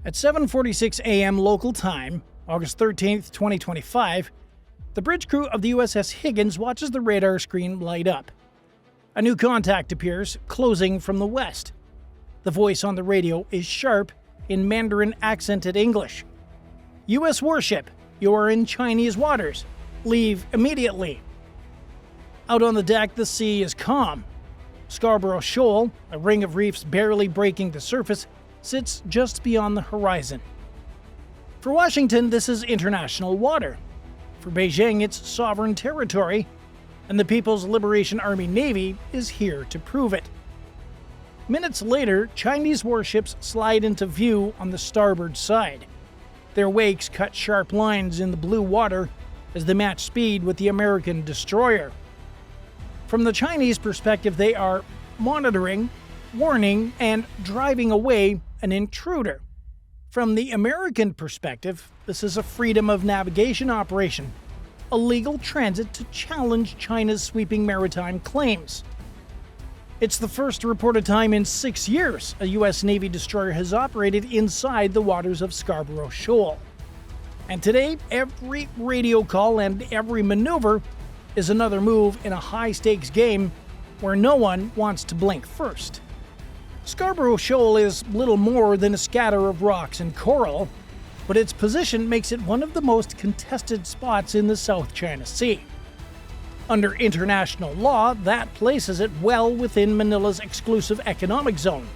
At 7:46 a.m. local time, August 13, 2025, the bridge crew of the USS Higgins watches the radar screen light up. A new contact appears, closing from the west. The voice on the radio is sharp in Mandarin accented English. U.S. warship, you are in Chinese waters. Leave immediately. Out on the deck, the sea is calm. Scarborough Shoal, a ring of reefs barely breaking the surface, sits just beyond the horizon. For Washington, this is international water. For Beijing, it's sovereign territory, and the People's Liberation Army Navy is here to prove it. Minutes later, Chinese warships slide into view on the starboard side. Their wakes cut sharp lines in the blue water as they match speed with the American destroyer. From the Chinese perspective, they are monitoring, warning, and driving away an intruder. From the American perspective, this is a freedom of navigation operation, a legal transit to challenge China's sweeping maritime claims. It's the first reported time in 6 years a U.S. Navy destroyer has operated inside the waters of Scarborough Shoal. And today, every radio call and every maneuver is another move in a high-stakes game where no one wants to blink first. Scarborough Shoal is little more than a scatter of rocks and coral, but its position makes it one of the most contested spots in the South China Sea. Under international law, that places it well within Manila's exclusive economic zone.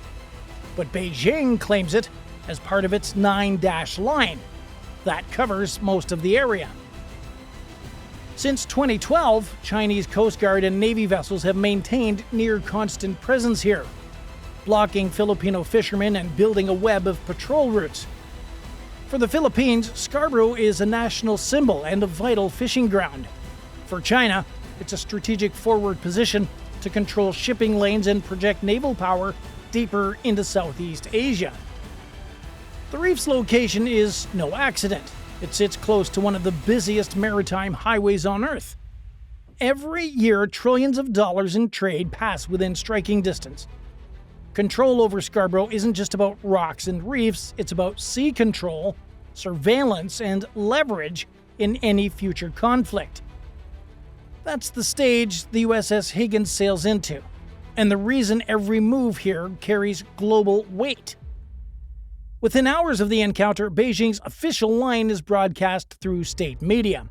But Beijing claims it as part of its 9-dash line. That covers most of the area. Since 2012, Chinese Coast Guard and Navy vessels have maintained near constant presence here, blocking Filipino fishermen and building a web of patrol routes. For the Philippines, Scarborough is a national symbol and a vital fishing ground. For China, it's a strategic forward position to control shipping lanes and project naval power deeper into Southeast Asia. The reef's location is no accident. It sits close to one of the busiest maritime highways on Earth. Every year, trillions of dollars in trade pass within striking distance. Control over Scarborough isn't just about rocks and reefs, it's about sea control, surveillance, and leverage in any future conflict. That's the stage the USS Higgins sails into, and the reason every move here carries global weight. Within hours of the encounter, Beijing's official line is broadcast through state media.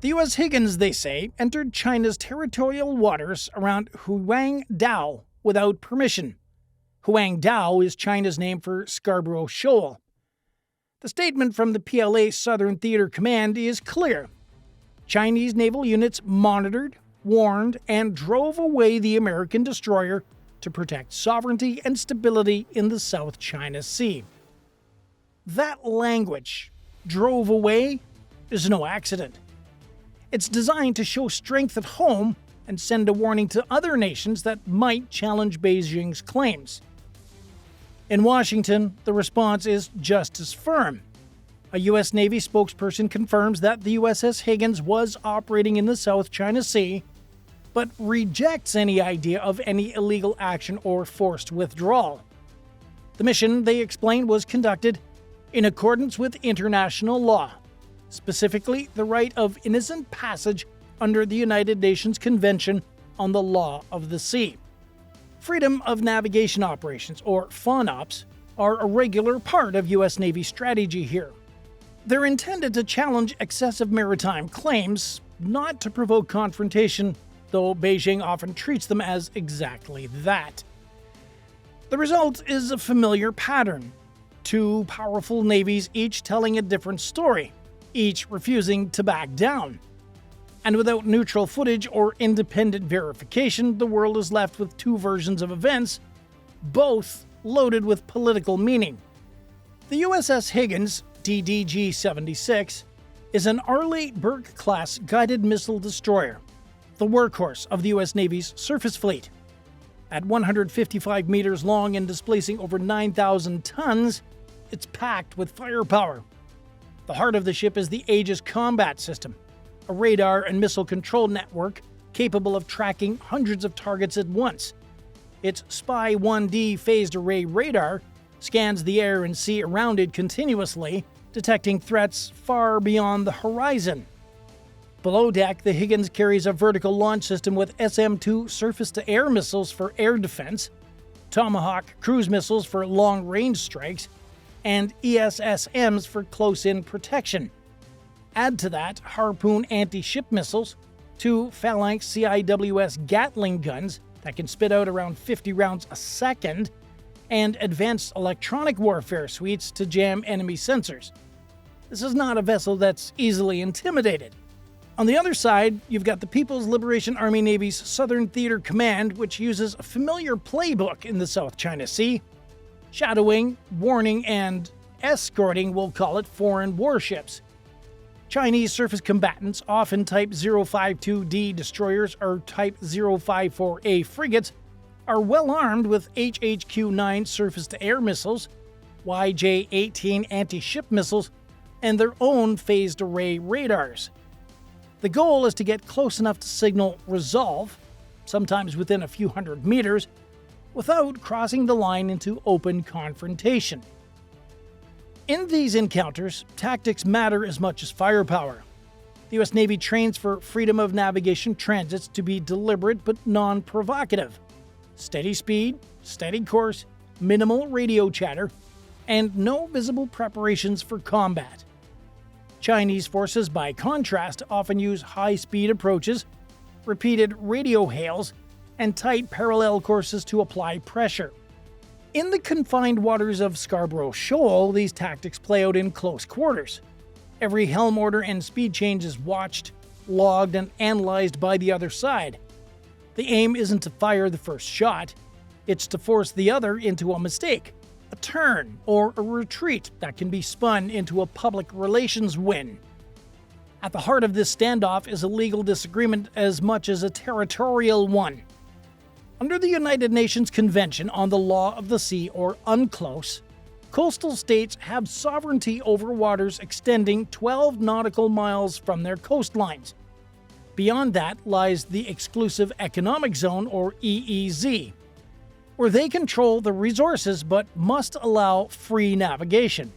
The U.S. Higgins, they say, entered China's territorial waters around Huangdao without permission. Huangdao is China's name for Scarborough Shoal. The statement from the PLA Southern Theater Command is clear. Chinese naval units monitored, warned, and drove away the American destroyer to protect sovereignty and stability in the South China Sea. That language, drove away, is no accident. It's designed to show strength at home and send a warning to other nations that might challenge Beijing's claims. In Washington, the response is just as firm. A U.S. Navy spokesperson confirms that the USS Higgins was operating in the South China Sea, but rejects any idea of any illegal action or forced withdrawal. The mission, they explained, was conducted in accordance with international law, specifically the right of innocent passage under the United Nations Convention on the Law of the Sea. Freedom of navigation operations, or FONOPs, are a regular part of U.S. Navy strategy here. They're intended to challenge excessive maritime claims, not to provoke confrontation, though Beijing often treats them as exactly that. The result is a familiar pattern. Two powerful navies, each telling a different story, each refusing to back down. And without neutral footage or independent verification, the world is left with two versions of events, both loaded with political meaning. The USS Higgins, DDG-76, is an Arleigh Burke-class guided missile destroyer, the workhorse of the U.S. Navy's surface fleet. At 155 meters long and displacing over 9,000 tons, it's packed with firepower. The heart of the ship is the Aegis combat system, a radar and missile control network capable of tracking hundreds of targets at once. Its Spy-1D phased array radar scans the air and sea around it continuously, detecting threats far beyond the horizon. Below deck, the Higgins carries a vertical launch system with SM-2 surface-to-air missiles for air defense, Tomahawk cruise missiles for long-range strikes, and ESSMs for close-in protection. Add to that Harpoon anti-ship missiles, 2 Phalanx CIWS Gatling guns that can spit out around 50 rounds a second, and advanced electronic warfare suites to jam enemy sensors. This is not a vessel that's easily intimidated. On the other side, you've got the People's Liberation Army Navy's Southern Theater Command, which uses a familiar playbook in the South China Sea: shadowing, warning, and escorting, we'll call it, foreign warships. Chinese surface combatants, often Type 052D destroyers or Type 054A frigates, are well armed with HHQ-9 surface-to-air missiles, YJ-18 anti-ship missiles, and their own phased array radars. The goal is to get close enough to signal resolve, sometimes within a few hundred meters, without crossing the line into open confrontation. In these encounters, tactics matter as much as firepower. The U.S. Navy trains for freedom of navigation transits to be deliberate but non-provocative. Steady speed, steady course, minimal radio chatter, and no visible preparations for combat. Chinese forces, by contrast, often use high-speed approaches, repeated radio hails, and tight parallel courses to apply pressure. In the confined waters of Scarborough Shoal, these tactics play out in close quarters. Every helm order and speed change is watched, logged, and analyzed by the other side. The aim isn't to fire the first shot, it's to force the other into a mistake, a turn, or a retreat that can be spun into a public relations win. At the heart of this standoff is a legal disagreement as much as a territorial one. Under the United Nations Convention on the Law of the Sea, or UNCLOS, coastal states have sovereignty over waters extending 12 nautical miles from their coastlines. Beyond that lies the Exclusive Economic Zone, or EEZ, where they control the resources but must allow free navigation.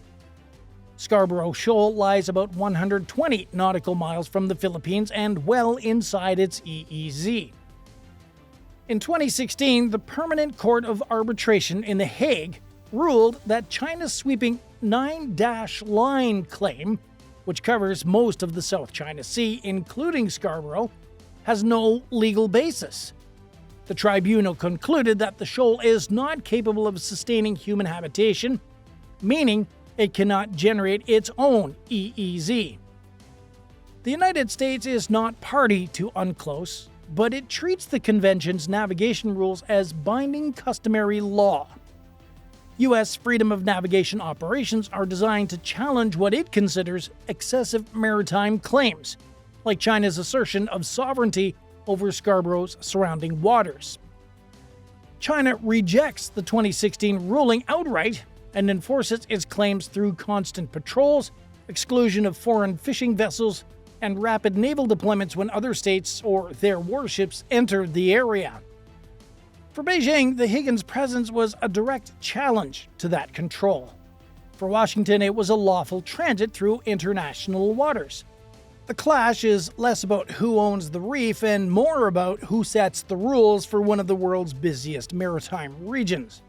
Scarborough Shoal lies about 120 nautical miles from the Philippines and well inside its EEZ. In 2016, the Permanent Court of Arbitration in The Hague ruled that China's sweeping 9-line claim, which covers most of the South China Sea, including Scarborough, has no legal basis. The tribunal concluded that the shoal is not capable of sustaining human habitation, meaning it cannot generate its own EEZ. The United States is not party to UNCLOS, but it treats the convention's navigation rules as binding customary law. U.S. freedom of navigation operations are designed to challenge what it considers excessive maritime claims, like China's assertion of sovereignty over Scarborough's surrounding waters. China rejects the 2016 ruling outright and enforces its claims through constant patrols, exclusion of foreign fishing vessels, and rapid naval deployments when other states or their warships enter the area. For Beijing, the Higgins presence was a direct challenge to that control. For Washington, it was a lawful transit through international waters. The clash is less about who owns the reef and more about who sets the rules for one of the world's busiest maritime regions.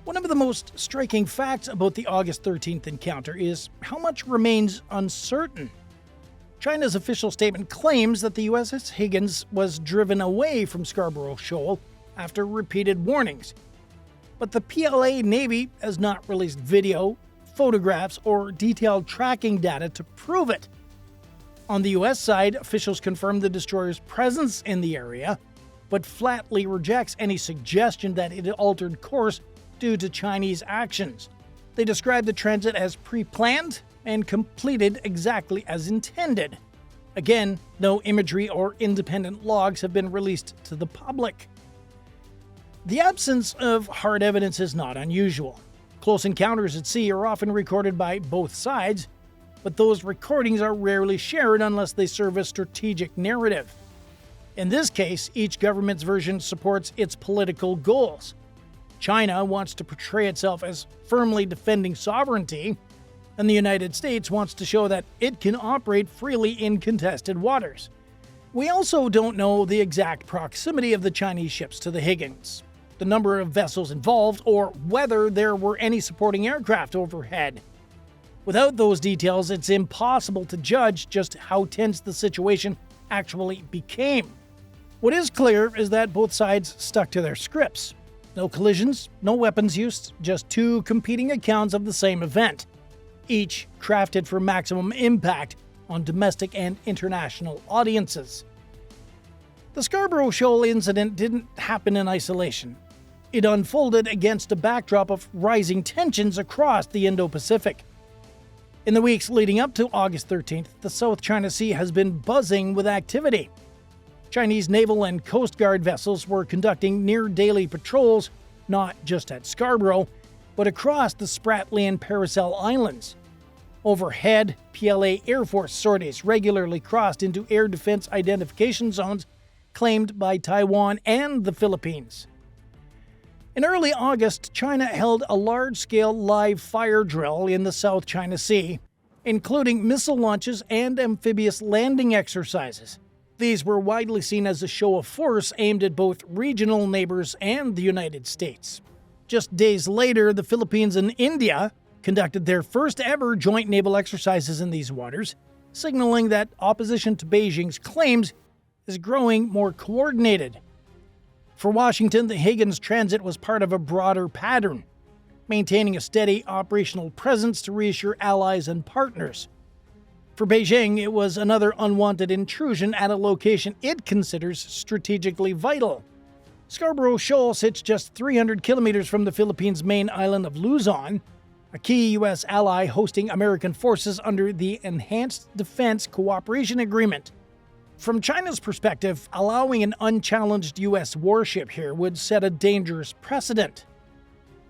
One of the most striking facts about the August 13th encounter is how much remains uncertain. China's official statement claims that the USS Higgins was driven away from Scarborough Shoal after repeated warnings. But the PLA Navy has not released video, photographs, or detailed tracking data to prove it. On the U.S. side, officials confirm the destroyer's presence in the area, but flatly rejects any suggestion that it altered course due to Chinese actions. They describe the transit as pre-planned and completed exactly as intended. Again, no imagery or independent logs have been released to the public. The absence of hard evidence is not unusual. Close encounters at sea are often recorded by both sides, but those recordings are rarely shared unless they serve a strategic narrative. In this case, each government's version supports its political goals. China wants to portray itself as firmly defending sovereignty, and the United States wants to show that it can operate freely in contested waters. We also don't know the exact proximity of the Chinese ships to the Higgins, the number of vessels involved, or whether there were any supporting aircraft overhead. Without those details, it's impossible to judge just how tense the situation actually became. What is clear is that both sides stuck to their scripts. No collisions, no weapons used, just two competing accounts of the same event, each crafted for maximum impact on domestic and international audiences. The Scarborough Shoal incident didn't happen in isolation. It unfolded against a backdrop of rising tensions across the Indo-Pacific. In the weeks leading up to August 13th, the South China Sea has been buzzing with activity. Chinese naval and Coast Guard vessels were conducting near-daily patrols, not just at Scarborough, but across the Spratly and Paracel Islands. Overhead, PLA Air Force sorties regularly crossed into air defense identification zones claimed by Taiwan and the Philippines. In early August, China held a large-scale live fire drill in the South China Sea, including missile launches and amphibious landing exercises. These were widely seen as a show of force aimed at both regional neighbors and the United States. Just days later, the Philippines and India conducted their first-ever joint naval exercises in these waters, signaling that opposition to Beijing's claims is growing more coordinated. For Washington, the Higgins transit was part of a broader pattern, maintaining a steady operational presence to reassure allies and partners. For Beijing, it was another unwanted intrusion at a location it considers strategically vital. Scarborough Shoal sits just 300 kilometers from the Philippines' main island of Luzon, a key U.S. ally hosting American forces under the Enhanced Defense Cooperation Agreement. From China's perspective, allowing an unchallenged U.S. warship here would set a dangerous precedent.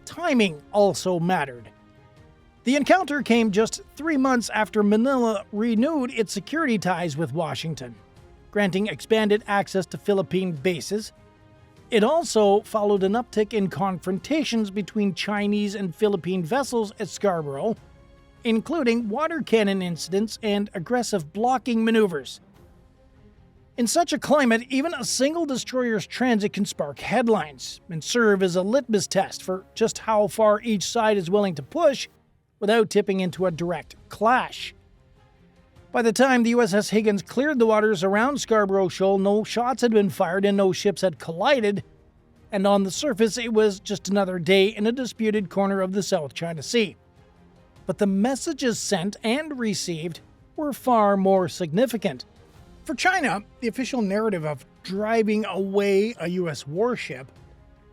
Timing also mattered. The encounter came just 3 months after Manila renewed its security ties with Washington, granting expanded access to Philippine bases. It also followed an uptick in confrontations between Chinese and Philippine vessels at Scarborough, including water cannon incidents and aggressive blocking maneuvers. In such a climate, even a single destroyer's transit can spark headlines and serve as a litmus test for just how far each side is willing to push without tipping into a direct clash. By the time the USS Higgins cleared the waters around Scarborough Shoal, no shots had been fired and no ships had collided, and on the surface it was just another day in a disputed corner of the South China Sea. But the messages sent and received were far more significant. For China, the official narrative of driving away a U.S. warship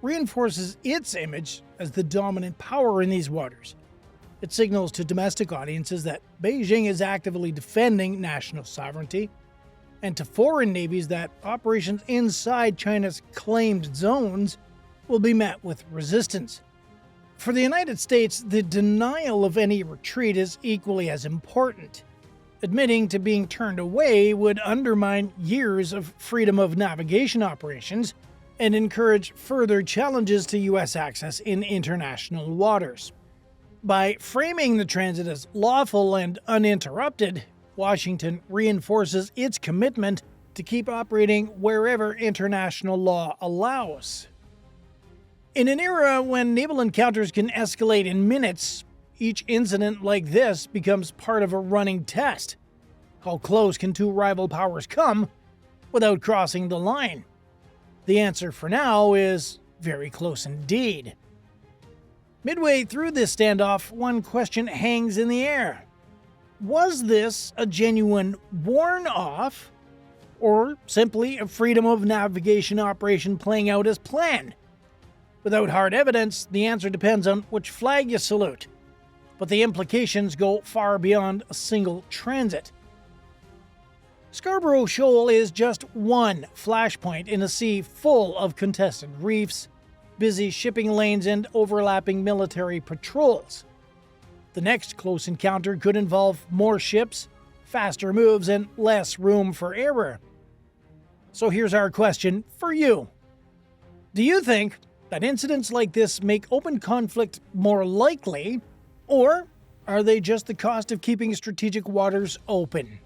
reinforces its image as the dominant power in these waters. It signals to domestic audiences that Beijing is actively defending national sovereignty, and to foreign navies that operations inside China's claimed zones will be met with resistance. For the United States, the denial of any retreat is equally as important. Admitting to being turned away would undermine years of freedom of navigation operations and encourage further challenges to U.S. access in international waters. By framing the transit as lawful and uninterrupted, Washington reinforces its commitment to keep operating wherever international law allows. In an era when naval encounters can escalate in minutes, each incident like this becomes part of a running test. How close can two rival powers come without crossing the line? The answer for now is very close indeed. Midway through this standoff, one question hangs in the air. Was this a genuine warn-off, or simply a freedom of navigation operation playing out as planned? Without hard evidence, the answer depends on which flag you salute, but the implications go far beyond a single transit. Scarborough Shoal is just one flashpoint in a sea full of contested reefs, busy shipping lanes, and overlapping military patrols. The next close encounter could involve more ships, faster moves, and less room for error. So here's our question for you. Do you think that incidents like this make open conflict more likely, or are they just the cost of keeping strategic waters open?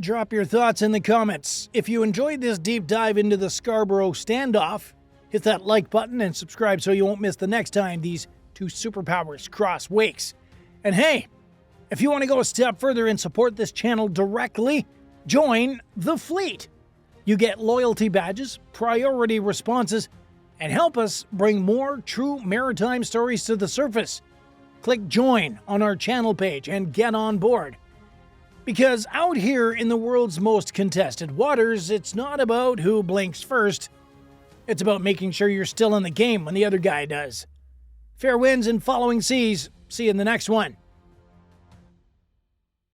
Drop your thoughts in the comments. If you enjoyed this deep dive into the Scarborough standoff, hit that like button and subscribe so you won't miss the next time these two superpowers cross wakes. And hey, if you want to go a step further and support this channel directly, join the fleet. You get loyalty badges, priority responses, and help us bring more true maritime stories to the surface. Click join on our channel page and get on board. Because out here in the world's most contested waters, it's not about who blinks first. It's about making sure you're still in the game when the other guy does. Fair winds and following seas. See you in the next one.